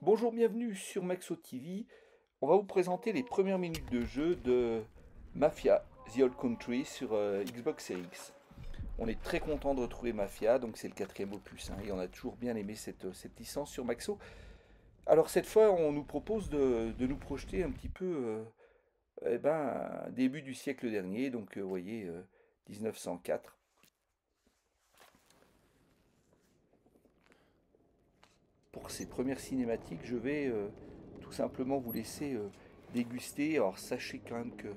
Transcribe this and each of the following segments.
Bonjour, bienvenue sur Maxo TV. On va vous présenter les premières minutes de jeu de Mafia: The Old Country sur Xbox Series X. On est très content de retrouver Mafia, donc c'est le quatrième opus, hein, et on a toujours bien aimé cette licence sur Maxo. Alors cette fois, on nous propose de nous projeter un petit peu, début du siècle dernier, donc vous voyez, 1904. Pour ces premières cinématiques, je vais tout simplement vous laisser déguster. Alors sachez quand même que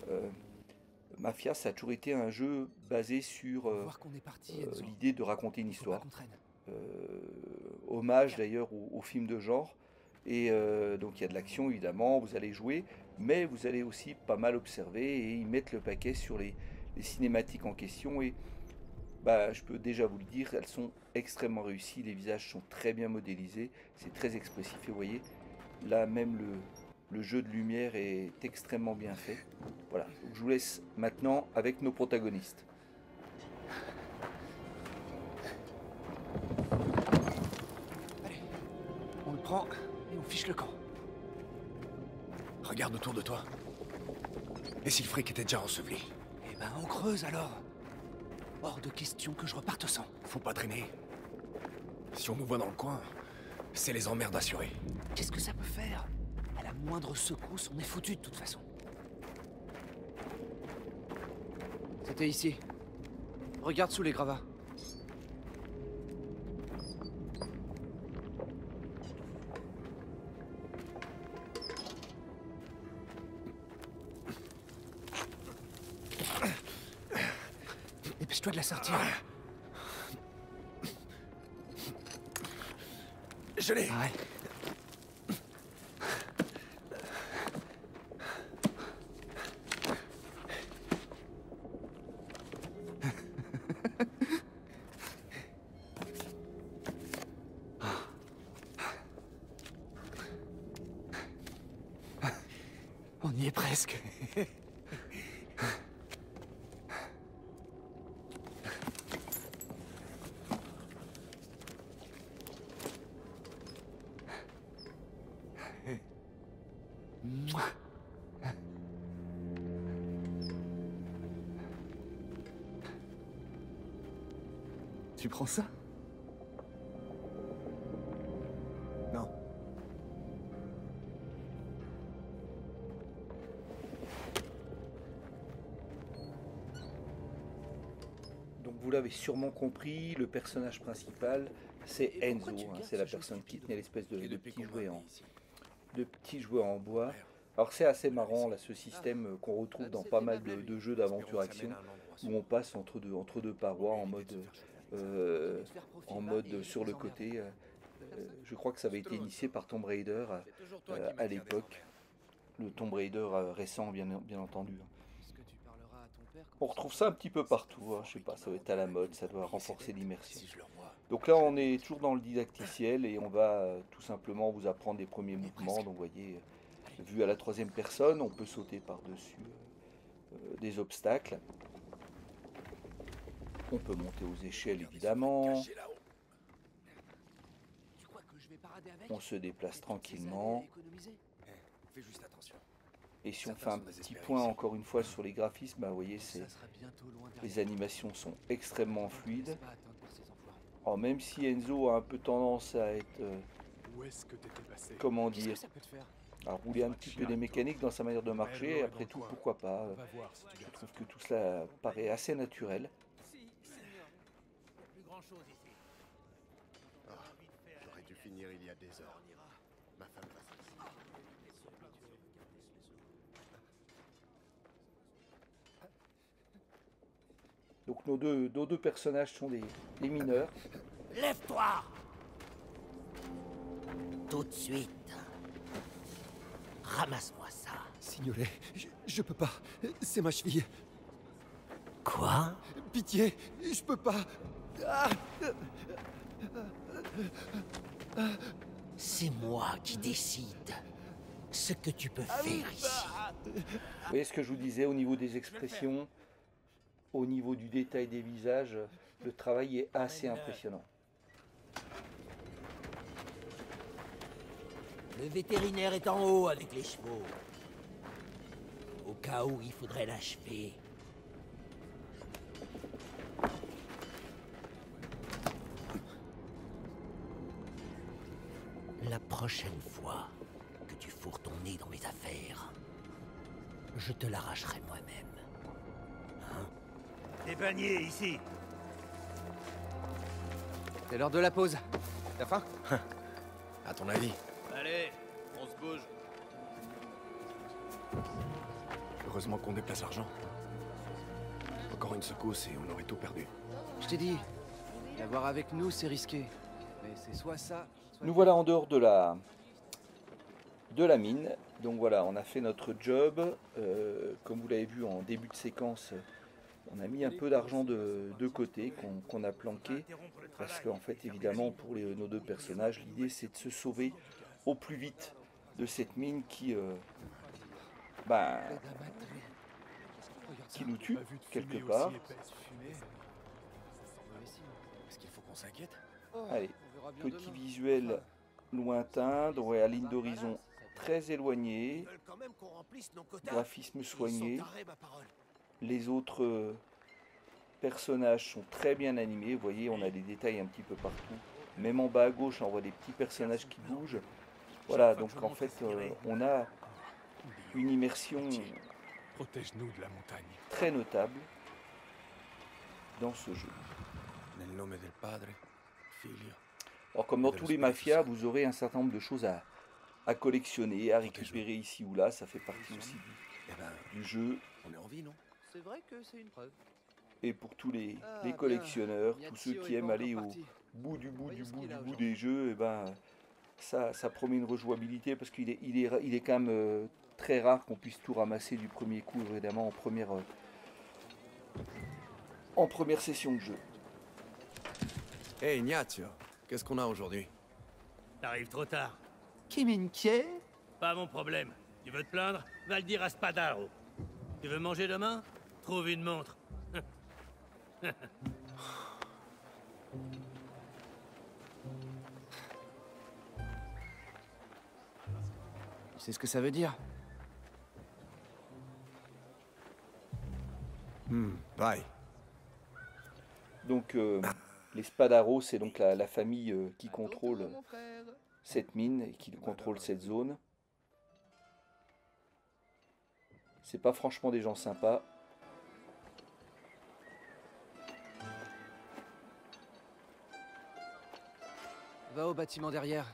euh, Mafia, ça a toujours été un jeu basé sur Faut voir qu'on est parti, Enzo. l'idée de raconter une Il faut pas histoire. qu'on traîne. Hommage d'ailleurs aux films de genre. Et donc il y a de l'action évidemment, vous allez jouer, mais vous allez aussi pas mal observer et y mettre le paquet sur les cinématiques en question. Et bah, je peux déjà vous le dire, elles sont extrêmement réussies, les visages sont très bien modélisés, c'est très expressif et vous voyez, là même le jeu de lumière est extrêmement bien fait. Voilà, donc je vous laisse maintenant avec nos protagonistes. Allez, on le prend et on fiche le camp. Regarde autour de toi. Et si le fric était déjà enseveli? Eh ben, on creuse alors. Hors de question que je reparte sans. Faut pas traîner. Si on nous voit dans le coin, c'est les emmerdes assurées. Qu'est-ce que ça peut faire? À la moindre secousse, on est foutu de toute façon. C'était ici. Regarde sous les gravats. Dépêche-toi de la sortir. Je l'ai. Ah ouais. On y est presque. Tu prends ça? Non. Donc vous l'avez sûrement compris, le personnage principal c'est Enzo, hein, c'est la personne qui tenait l'espèce Et de depuis petit qu'on m'a jouet mis ici. de petits jouets en bois. Merde. Alors c'est assez marrant là, ce système qu'on retrouve dans pas mal de jeux d'aventure action où on passe entre deux parois euh, en mode sur le côté. Je crois que ça avait été initié par Tomb Raider C'est toujours toi qui à m'attires des l'époque, emmerdes. le Tomb Raider récent bien entendu, hein. Puisque tu parleras à ton père quand On tu retrouve seras ça un grand. petit peu partout, hein, je sais pas, ça va être à la mode, ça doit renforcer l'immersion. Si je le revois, Donc là, je le on est bute. toujours dans le didacticiel et on va tout simplement vous apprendre les premiers On y est mouvements. presque. Donc, vous voyez, Allez. vu à la troisième personne, on peut sauter par-dessus des obstacles. On peut monter aux échelles, Regardez ce fric évidemment. caché là-haut. Tu crois que je vais parader avec? On se déplace Après toutes ces années à tranquillement. économiser. Fais juste attention. Et si on fait Certains un sont petit désespérés point ici. encore une fois sur les graphismes, bah, vous voyez, Ça sera bientôt loin derrière. les animations sont extrêmement On te laisse fluides. pas atteindre par ces enfoirés. Alors, même si Enzo a un peu tendance à être, Où est-ce que t'étais passé? comment Qu'est-ce que dire, ça peut te faire? à rouler un petit peu des mécaniques dans sa manière de marcher, après tout, pourquoi pas. On va voir si tu Je gardes trouve ça. que tout cela paraît assez naturel. Si, Seigneur. Il n'y a plus grand-chose ici. Ah, j'aurais dû finir il y a des heures. Ma femme va s'en. Donc nos deux personnages sont des mineurs. Lève-toi! Tout de suite. Ramasse-moi ça. Signolet, je peux pas. C'est ma cheville. Quoi? Pitié, je peux pas. C'est moi qui décide ce que tu peux faire ici. Vous voyez ce que je vous disais au niveau des expressions, au niveau du détail des visages, le travail est assez impressionnant. Le vétérinaire est en haut avec les chevaux. Au cas où il faudrait l'achever. La prochaine fois que tu fourres ton nez dans mes affaires, je te l'arracherai moi-même. Des paniers, ici. C'est l'heure de la pause. T'as faim? À ton avis? Allez, on se bouge. Heureusement qu'on déplace l'argent. Encore une secousse et on aurait tout perdu. Je t'ai dit, l'avoir avec nous, c'est risqué. Mais c'est soit ça, soit... Nous voilà en dehors de la mine. Donc voilà, on a fait notre job. Comme vous l'avez vu en début de séquence, on a mis un peu d'argent de côté qu'on a planqué. Parce qu'en fait, évidemment, pour nos deux personnages, l'idée c'est de se sauver au plus vite de cette mine qui nous tue quelque part. Est-ce qu'il faut qu'on s'inquiète? Allez, petit visuel lointain, donc à ligne d'horizon très éloignée, graphisme soigné. Les autres personnages sont très bien animés, vous voyez, on a des détails un petit peu partout. Même en bas à gauche, on voit des petits personnages qui bougent. Voilà, donc en fait, on a une immersion Protège-nous de la montagne. très notable dans ce jeu. Nel nome del Padre, Figlio. Alors comme dans tous les mafias, vous aurez un certain nombre de choses à collectionner, à récupérer ici ou là, ça fait partie aussi Eh ben, du jeu. on est en vie, non? C'est vrai que c'est une preuve. Et pour tous les bien. collectionneurs, tous ceux Ignazio qui est aiment pas aller encore au parti. bout du bout du Voyons ce bout qu'il du a bout aujourd'hui. des jeux, et ben ça promet une rejouabilité parce qu'il est quand même très rare qu'on puisse tout ramasser du premier coup, évidemment en première session de jeu. Hey Ignazio, qu'est-ce qu'on a aujourd'hui? T'arrives trop tard. Qui m'inquiète? Pas mon problème. Tu veux te plaindre? Va le dire à Spadaro. Tu veux manger demain? Trouve une montre. Tu sais ce que ça veut dire? Bye. Donc les Spadaro, c'est donc la famille qui contrôle cette mine et qui contrôle cette zone. C'est pas franchement des gens sympas. Va au bâtiment derrière.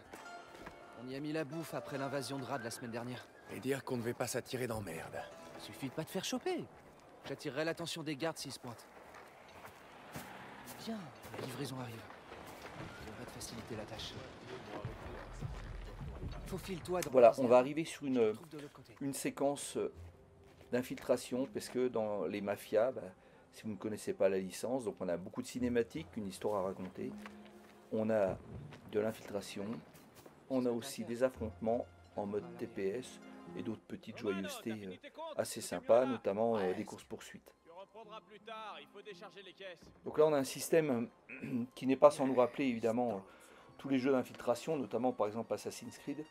On y a mis la bouffe après l'invasion de rats de la semaine dernière. Et dire qu'on ne devait pas s'attirer d'emmerde. Suffit de pas te faire choper. J'attirerai l'attention des gardes s'ils se pointent. Bien, la livraison arrive. Ça devrait te faciliter la tâche. Faufile-toi dans Voilà, la on va arriver sur Je te trouve de l'autre côté. une séquence d'infiltration, parce que dans les mafias, si vous ne connaissez pas la licence, donc on a beaucoup de cinématiques, une histoire à raconter, on a de l'infiltration, on a aussi des affrontements en mode TPS et d'autres petites joyeusetés assez sympas, notamment des courses-poursuites. Tu reprendras plus tard, il faut décharger les caisses. Donc là on a un système qui n'est pas sans nous rappeler évidemment tous les jeux d'infiltration, notamment par exemple Assassin's Creed.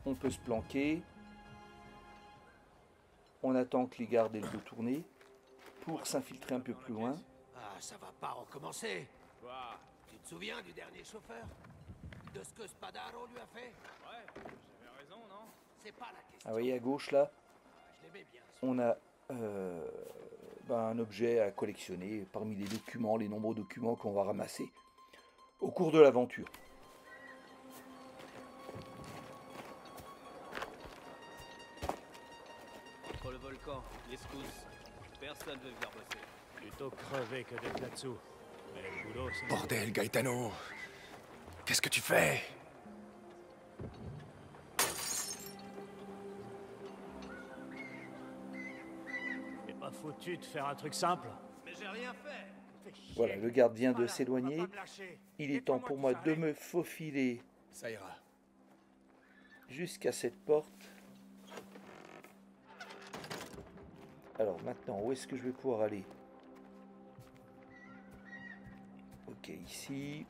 On peut se planquer. On attend que les gardes aient le dos tourné pour s'infiltrer un peu plus loin. Ah, ça va pas recommencer. Quoi? Tu te souviens du dernier chauffeur? De ce que Spadaro lui a fait? Ouais, j'avais raison, non? C'est pas la question. Ah, vous voyez à gauche là, Je l'aimais bien. on a un objet à collectionner parmi les documents, les nombreux documents qu'on va ramasser au cours de l'aventure. Entre le volcan, les secousses, personne veut venir bosser. Plutôt crever que d'être là-dessous. Mais le boulot, c'est... Bordel, Gaetano! Qu'est-ce que tu fais? T'es pas foutu de faire un truc simple? Mais j'ai rien fait. Fais chier. Voilà, le garde vient de Voilà, s'éloigner. on va pas me lâcher. Il est Et toi, temps pour qui moi de s'arrête. me faufiler Ça ira. jusqu'à cette porte. Alors maintenant, où est-ce que je vais pouvoir aller? Ok, ici.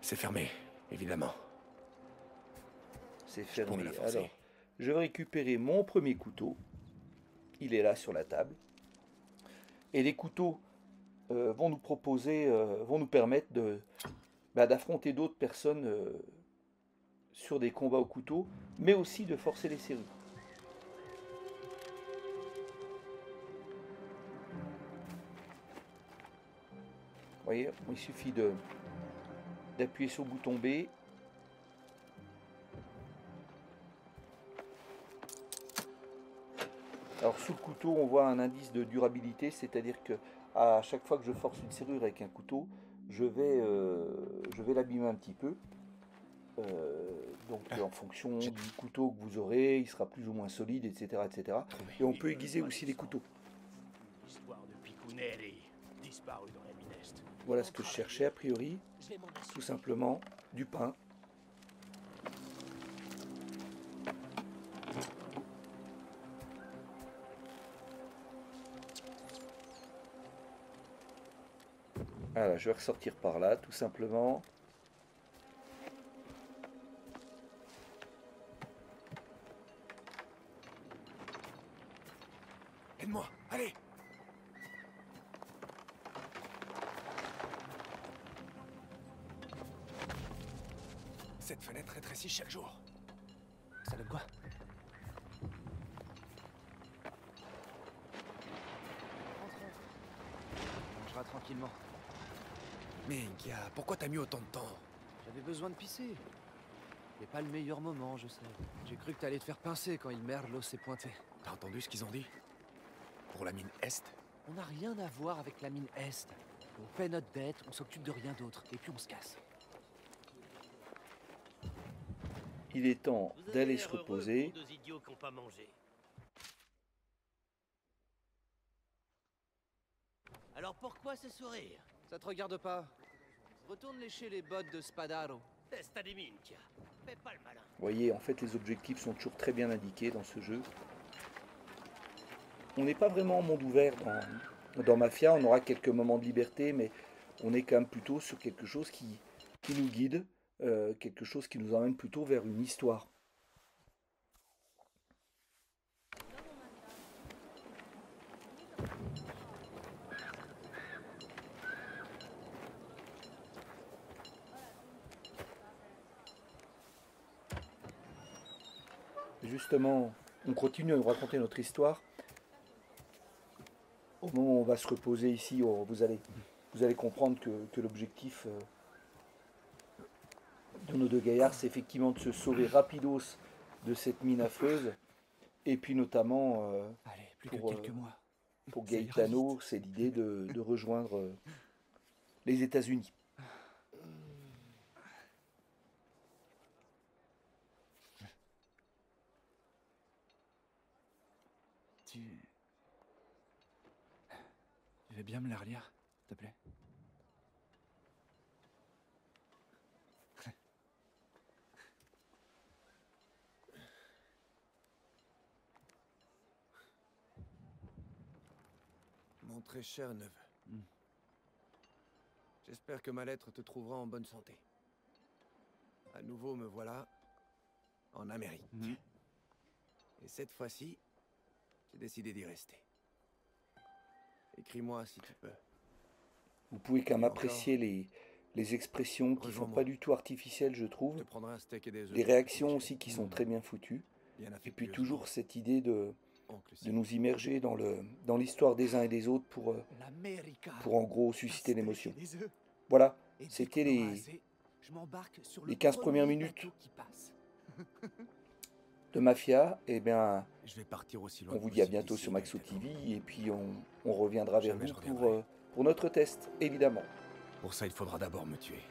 C'est fermé, évidemment. C'est Je pourrais fermé. la forcer. Alors, je vais récupérer mon premier couteau. Il est là sur la table. Et les couteaux vont nous proposer, vont nous permettre d'affronter d'autres personnes sur des combats au couteau, mais aussi de forcer les serrures. Vous voyez, il suffit d'appuyer sur le bouton B. Alors sous le couteau, on voit un indice de durabilité, c'est-à-dire que à chaque fois que je force une serrure avec un couteau, je vais l'abîmer un petit peu. Donc en fonction du couteau que vous aurez, il sera plus ou moins solide, etc. etc. Et on peut aiguiser aussi les couteaux. L'histoire de Picunelli, disparu dans la mine Est. Voilà ce que je cherchais a priori, tout simplement du pain. Voilà, je vais ressortir par là, tout simplement. Aide-moi, allez! Cette fenêtre rétrécit chaque jour. Ça donne quoi? On mangera tranquillement. Mais Gia, pourquoi t'as mis autant de temps? J'avais besoin de pisser. C'est pas le meilleur moment, je sais. J'ai cru que t'allais te faire pincer quand une merlo s'est pointée. T'as entendu ce qu'ils ont dit? Pour la mine Est? On n'a rien à voir avec la mine Est. On paie notre dette, on s'occupe de rien d'autre, et puis on se casse. Il est temps Vous avez d'aller l'air se heureux, reposer. vous deux idiots qui n'ont pas mangé. Alors pourquoi ce sourire? Ça te regarde pas? Retourne lécher les bottes de Spadaro. Testa di minchia. Fais pas le malin. Vous voyez, en fait, les objectifs sont toujours très bien indiqués dans ce jeu. On n'est pas vraiment en monde ouvert dans Mafia, on aura quelques moments de liberté, mais on est quand même plutôt sur quelque chose qui nous guide, quelque chose qui nous emmène plutôt vers une histoire. Justement, on continue à nous raconter notre histoire. Au moment où on va se reposer ici, vous allez comprendre que l'objectif de nos deux gaillards, c'est effectivement de se sauver rapidos de cette mine affreuse. Et puis notamment, Allez, plus pour, que quelques mois. pour Ça ira Gaetano, vite. c'est l'idée de rejoindre les États-Unis. Tu veux bien me la relire, s'il te plaît? Mon très cher neveu. J'espère que ma lettre te trouvera en bonne santé. À nouveau, me voilà en Amérique. Et cette fois-ci, j'ai décidé d'y rester. Écris-moi si tu peux. Vous pouvez quand même Et encore, apprécier les expressions qui sont rejoins-moi. pas du tout artificielles, je Je trouve. te prendrai un steak et des œufs. Les réactions aussi qui sont très bien foutues. Bien Et puis affectueusement, toujours cette idée de oncle de Sid. nous immerger dans l'histoire des uns et des autres pour en gros susciter l'émotion. Voilà, c'était les 15 premières minutes de Mafia. Et bien, Je vais partir aussi loin on vous que dit à possible bientôt d'ici, sur Maxo Gaetano. TV et puis on reviendra vers Jamais vous je reviendrai. pour notre test, évidemment. Pour ça, il faudra d'abord me tuer.